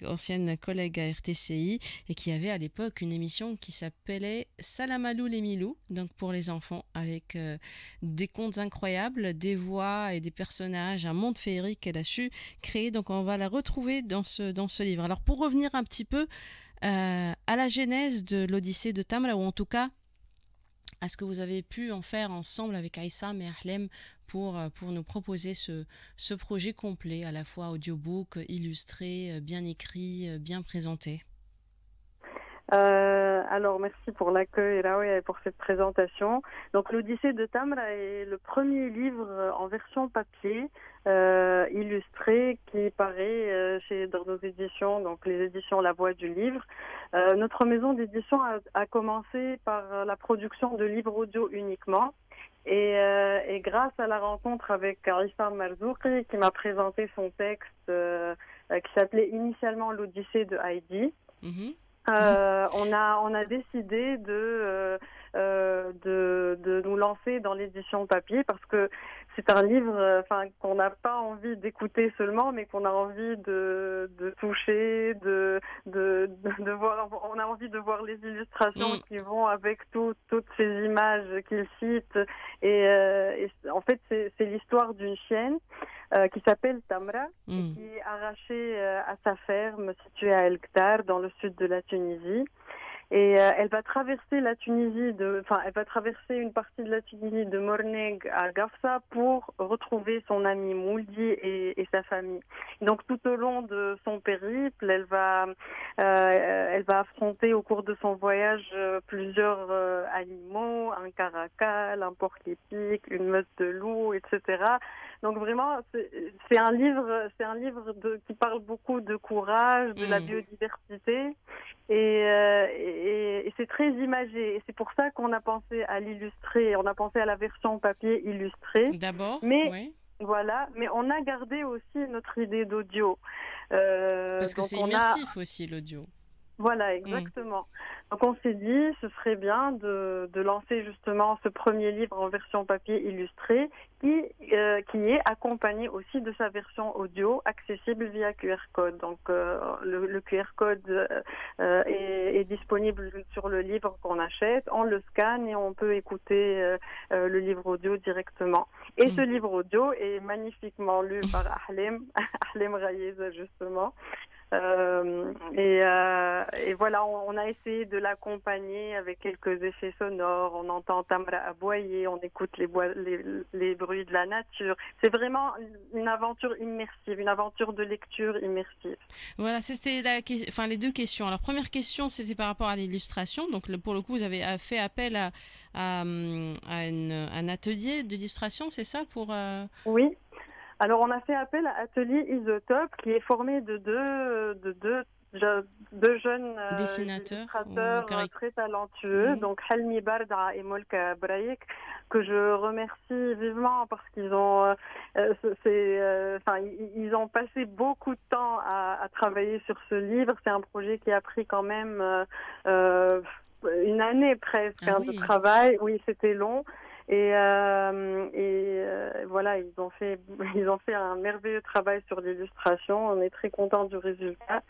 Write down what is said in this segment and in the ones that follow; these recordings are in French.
Ancienne collègue à RTCI et qui avait à l'époque une émission qui s'appelait Salamalou les Milou, donc pour les enfants, avec des contes incroyables, des voix et des personnages, un monde féerique qu'elle a su créer. Donc on va la retrouver dans ce livre. Alors pour revenir un petit peu à la genèse de l'Odyssée de Tamra, ou en tout cas à ce que vous avez pu en faire ensemble avec Aïssam et Ahlem pour nous proposer ce projet complet, à la fois audiobook, illustré, bien écrit, bien présenté. Alors, merci pour l'accueil et pour cette présentation. Donc, l'Odyssée de Tamra est le premier livre en version papier, illustré, qui paraît dans nos éditions, donc les éditions La Voix du Livre. Notre maison d'édition a commencé par la production de livres audio uniquement. Et grâce à la rencontre avec Issa Marzouki, qui m'a présenté son texte qui s'appelait initialement L'Odyssée de Heidi, on a décidé de nous lancer dans l'édition papier parce que c'est un livre, qu'on n'a pas envie d'écouter seulement, mais qu'on a envie de toucher, de voir. On a envie de voir les illustrations qui vont avec toutes ces images qu'il cite. Et en fait, c'est l'histoire d'une chienne qui s'appelle Tamra, et qui est arrachée à sa ferme située à El Ktar, dans le sud de la Tunisie. Et elle va traverser elle va traverser une partie de la Tunisie de Morneg à Gafsa pour retrouver son ami Mouldi et sa famille. Donc tout au long de son périple, elle va affronter au cours de son voyage plusieurs animaux, un caracal, un porc-épic, une meute de loups, etc. Donc vraiment, c'est un livre qui parle beaucoup de courage, de la biodiversité, et c'est très imagé. Et c'est pour ça qu'on a pensé à l'illustrer, on a pensé à la version papier illustrée. D'abord, mais oui. Voilà, mais on a gardé aussi notre idée d'audio. Parce que c'est immersif aussi l'audio. Voilà, exactement. Donc on s'est dit, ce serait bien de lancer justement ce premier livre en version papier illustré qui est accompagné aussi de sa version audio accessible via QR code. Donc le QR code est disponible sur le livre qu'on achète, on le scanne et on peut écouter le livre audio directement. Et ce livre audio est magnifiquement lu par Ahlem Rayeza justement. Et voilà, on a essayé de l'accompagner avec quelques effets sonores. On entend Tamra aboyer, on écoute les bruits de la nature. C'est vraiment une aventure immersive, une aventure de lecture immersive. Voilà, c'était les deux questions. Alors, première question, c'était par rapport à l'illustration. Donc, pour le coup, vous avez fait appel à un atelier d'illustration, c'est ça pour Oui. Alors, on a fait appel à Atelier Isotope, qui est formé de deux jeunes illustrateurs très talentueux, donc Helmi Barda et Molka Braïk, que je remercie vivement parce qu'ils ont, ils ont passé beaucoup de temps à travailler sur ce livre. C'est un projet qui a pris quand même une année presque de travail. Oui, c'était long. Et voilà, ils ont fait un merveilleux travail sur l'illustration. On est très contents du résultat.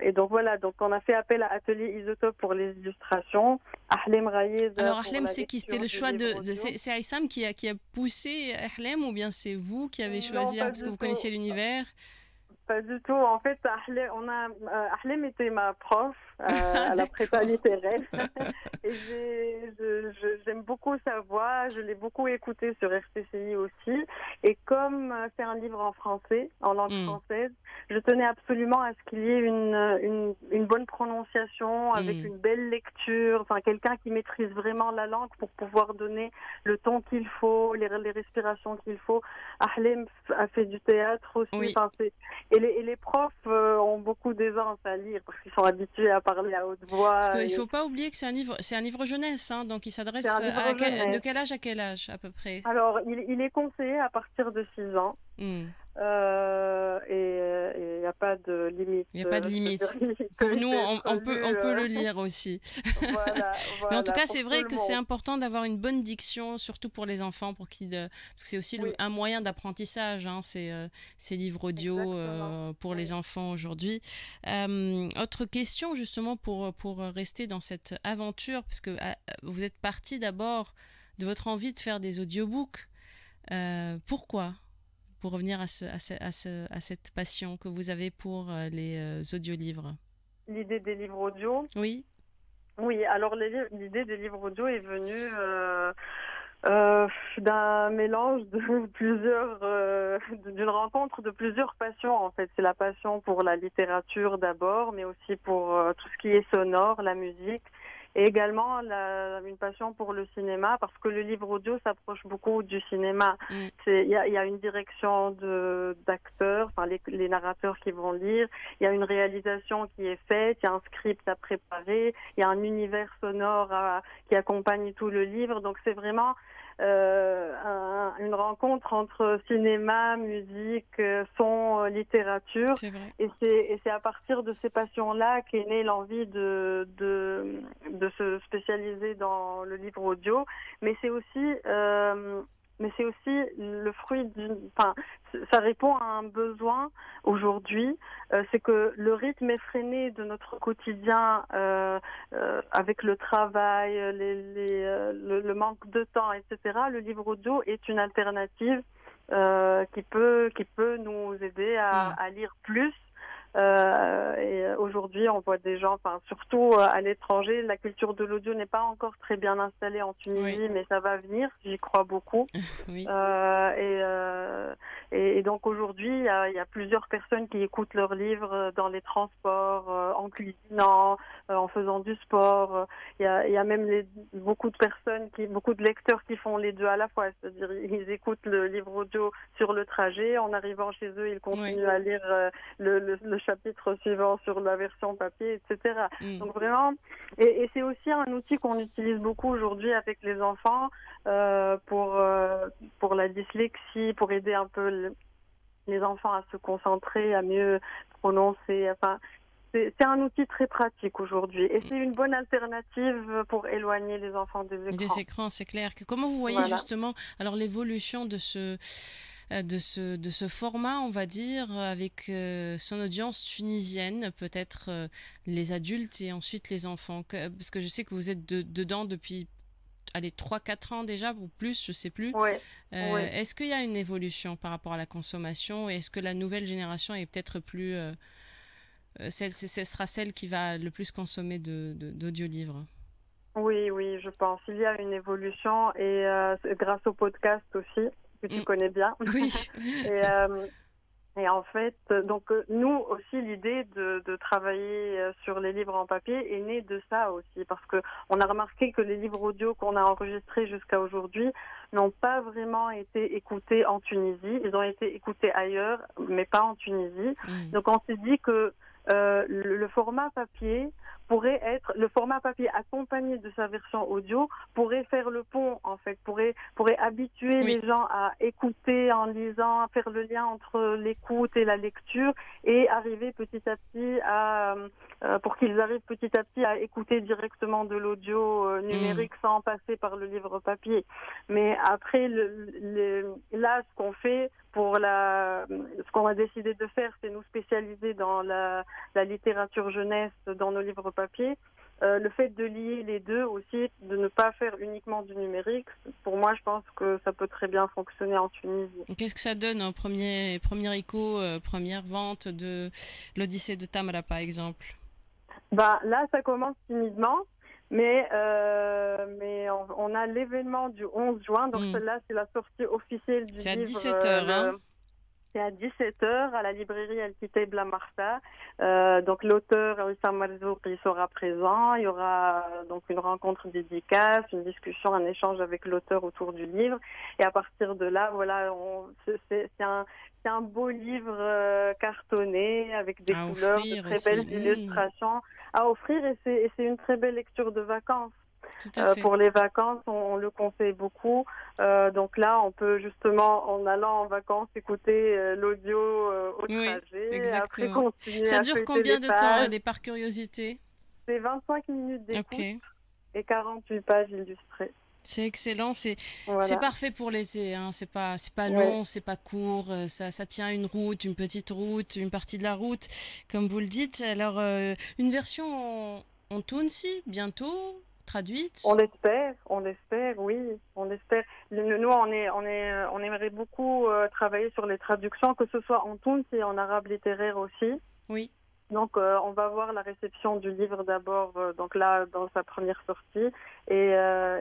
Et donc voilà, donc on a fait appel à Atelier Isotope pour les illustrations. Ahlem Rayez. Alors Ahlem, c'est qui? C'était le choix c'est Aïssam qui a poussé Ahlem, ou bien c'est vous qui avez choisi parce que vous connaissiez l'univers? Pas du tout. En fait, Ahlem était ma prof à la prépa littéraire. Et j'aime beaucoup sa voix. Je l'ai beaucoup écoutée sur RTCI aussi. Et comme c'est un livre en français, en langue française, je tenais absolument à ce qu'il y ait une bonne prononciation, avec une belle lecture. Enfin, quelqu'un qui maîtrise vraiment la langue pour pouvoir donner le ton qu'il faut, les respirations qu'il faut. Ahlem a fait du théâtre aussi. Oui. Enfin, et les profs ont beaucoup d'aisance à lire parce qu'ils sont habitués à parler à haute voix. Parce qu'il ne faut pas oublier que c'est un livre jeunesse, hein, donc il s'adresse de quel âge à quel âge à peu près? Alors, il est conseillé à partir de 6 ans. Et a pas de limite. Il n'y a pas de Je veux limite. dire, il Pour peut nous, être on lu, peut le lire aussi. voilà, Mais en tout voilà, cas, pour c'est tout vrai le que c'est monde. important d'avoir une bonne diction, surtout pour les enfants, parce que c'est aussi Oui, un moyen d'apprentissage, hein, ces livres audio exactement. pour les Oui. enfants aujourd'hui. Autre question, justement, pour rester dans cette aventure, parce que vous êtes parti d'abord de votre envie de faire des audiobooks. Pourquoi? Pour revenir à cette passion que vous avez pour les audiolivres. L'idée des livres audio. Oui, Oui, alors l'idée des livres audio est venue d'un mélange de d'une rencontre de plusieurs passions en fait. C'est la passion pour la littérature d'abord, mais aussi pour tout ce qui est sonore, la musique, et également une passion pour le cinéma parce que le livre audio s'approche beaucoup du cinéma. mm, Il y a une direction d'acteurs, enfin les narrateurs qui vont lire. Il y a une réalisation qui est faite, il y a un script à préparer, il y a un univers sonore qui accompagne tout le livre. Donc c'est vraiment une rencontre entre cinéma, musique, son, littérature. c'est vrai. Et c'est à partir de ces passions-là qu'est née l'envie de se spécialiser dans le livre audio. Mais c'est aussi, le fruit enfin, ça répond à un besoin aujourd'hui. C'est que le rythme effréné de notre quotidien, avec le travail, le manque de temps, etc. Le livre audio est une alternative qui peut nous aider Mm, à lire plus. Et aujourd'hui, on voit des gens, enfin surtout à l'étranger, la culture de l'audio n'est pas encore très bien installée en oui, Tunisie, mais ça va venir, j'y crois beaucoup. oui. Euh, et, euh, et donc aujourd'hui, il y a plusieurs personnes qui écoutent leurs livres dans les transports, en cuisinant, en faisant du sport. Il y a même beaucoup de personnes, beaucoup de lecteurs qui font les deux à la fois. C'est-à-dire, ils écoutent le livre audio sur le trajet. En arrivant chez eux, ils Oui. continuent à lire le chapitre suivant sur la version papier, etc. Mm. Donc vraiment, et c'est aussi un outil qu'on utilise beaucoup aujourd'hui avec les enfants pour la dyslexie, pour aider un peu les enfants à se concentrer, à mieux prononcer. Enfin, c'est un outil très pratique aujourd'hui et c'est une bonne alternative pour éloigner les enfants des Des écrans. écrans, c'est clair. Comment vous voyez Voilà. justement alors l'évolution de ce format, on va dire, avec son audience tunisienne, peut-être les adultes et ensuite les enfants. Parce que je sais que vous êtes dedans depuis allez, 3-4 ans déjà, ou plus, je sais plus. Oui, oui. Est-ce qu'il y a une évolution par rapport à la consommation? Est-ce que la nouvelle génération est peut-être plus... ce sera celle qui va le plus consommer d'audiolivres? Oui, oui, je pense. Il y a une évolution et grâce au podcast aussi, que tu Mm. connais bien. Oui. Et, et en fait, donc nous aussi, l'idée de travailler sur les livres en papier est née de ça aussi, parce que on a remarqué que les livres audio qu'on a enregistrés jusqu'à aujourd'hui n'ont pas vraiment été écoutés en Tunisie. Ils ont été écoutés ailleurs, mais pas en Tunisie. Mm. Donc on s'est dit que le format papier le format papier accompagné de sa version audio pourrait faire le pont, en fait, pourrait habituer Oui. les gens à écouter en lisant, à faire le lien entre l'écoute et la lecture et arriver petit à petit pour qu'ils arrivent petit à petit à écouter directement de l'audio Mm. numérique sans passer par le livre papier. Mais après, là, ce qu'on fait ce qu'on a décidé de faire, c'est nous spécialiser dans la littérature jeunesse dans nos livres papier. Le fait de lier les deux aussi, de ne pas faire uniquement du numérique, pour moi, je pense que ça peut très bien fonctionner en Tunisie. Qu'est-ce que ça donne en premier écho, première vente de l'Odyssée de Tamra, par exemple? Bah, là, ça commence timidement, mais on a l'événement du 11 juin, donc Mm. celle-là, c'est la sortie officielle du C'est à livre. 17h, hein? C'est à 17h à la librairie El Kitaib La Marsa. Donc l'auteur Wissam Marzouk il sera présent. Il y aura donc une rencontre dédicace, une discussion, un échange avec l'auteur autour du livre. Et à partir de là, voilà, c'est un beau livre cartonné avec des À couleurs, de offrir très aussi. belles Mm. illustrations à offrir et c'est une très belle lecture de vacances. Tout à fait. Pour les vacances, on le conseille beaucoup. Donc là, on peut justement, en allant en vacances, écouter l'audio au Oui, trajet, après exactement. continuer Ça à dure feuilleter les combien de temps, pages. allez, par curiosité? C'est 25 minutes d'écoute Ok. et 48 pages illustrées. C'est excellent, c'est Voilà. parfait pour l'été, hein. C'est pas Ouais. long, c'est pas court, ça tient une route, une petite route, une partie de la route, comme vous le dites. Alors, une version en Tunsi, bientôt, traduite. On l'espère, oui, on l'espère. Nous, on aimerait beaucoup travailler sur les traductions, que ce soit en Tunis et en arabe littéraire aussi. Oui. Donc, on va voir la réception du livre d'abord, donc là, dans sa première sortie, et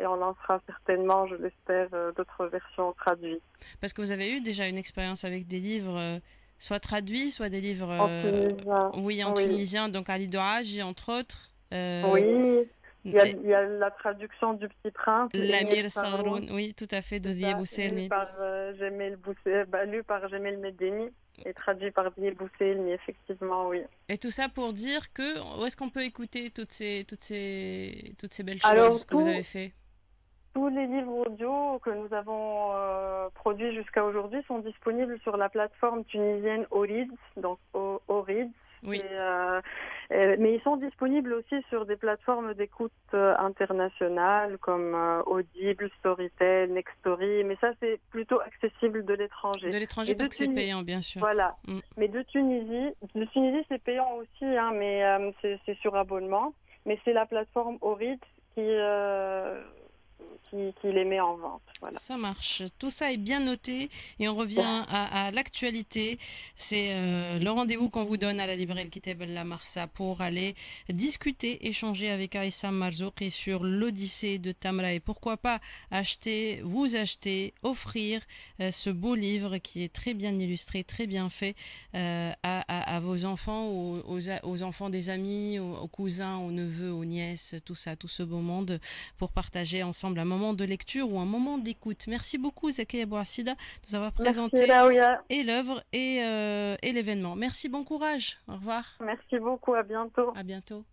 on lancera certainement, je l'espère, d'autres versions traduites. Parce que vous avez eu déjà une expérience avec des livres, soit traduits, soit des livres, En tunisien, oui, en oui, tunisien, donc Ali Douaji, entre autres. oui. Il y a la traduction du Petit Prince, Émile L'Amir Saroun, Saroun, oui, tout à fait, de c'est Dié ça, lu Bousselmi. par lu par Jamel Medeni et traduit par Dié Bousselmi, effectivement, oui. Et tout ça pour dire que où est-ce qu'on peut écouter toutes ces belles Alors, choses que vous avez fait? tous les livres audio que nous avons produits jusqu'à aujourd'hui sont disponibles sur la plateforme tunisienne Orids, donc Orids. Oui, Mais ils sont disponibles aussi sur des plateformes d'écoute internationales comme Audible, Storytel, Nextory. Mais ça, c'est plutôt accessible de l'étranger. de l'étranger Mais parce que c'est payant, bien sûr. voilà. Mm. Mais de Tunisie, c'est payant aussi, hein, mais c'est sur abonnement. Mais c'est la plateforme Orids qui les met en vente. Voilà. Ça marche. Tout ça est bien noté et on revient à l'actualité. C'est le rendez-vous qu'on vous donne à la librairie El Kitab El Marsa pour aller discuter, échanger avec Aïssa Marzouki sur l'Odyssée de Tamra et pourquoi pas vous acheter, offrir ce beau livre qui est très bien illustré, très bien fait à vos enfants, aux enfants des amis, aux cousins, aux neveux, aux nièces, tout ça, tout ce beau monde pour partager ensemble un moment de lecture ou un moment d'écoute. Merci beaucoup Zakia Bouassida de nous avoir Merci, présenté Laouya. et l'œuvre et l'événement. Merci, bon courage. Au revoir. Merci beaucoup. À bientôt. À bientôt.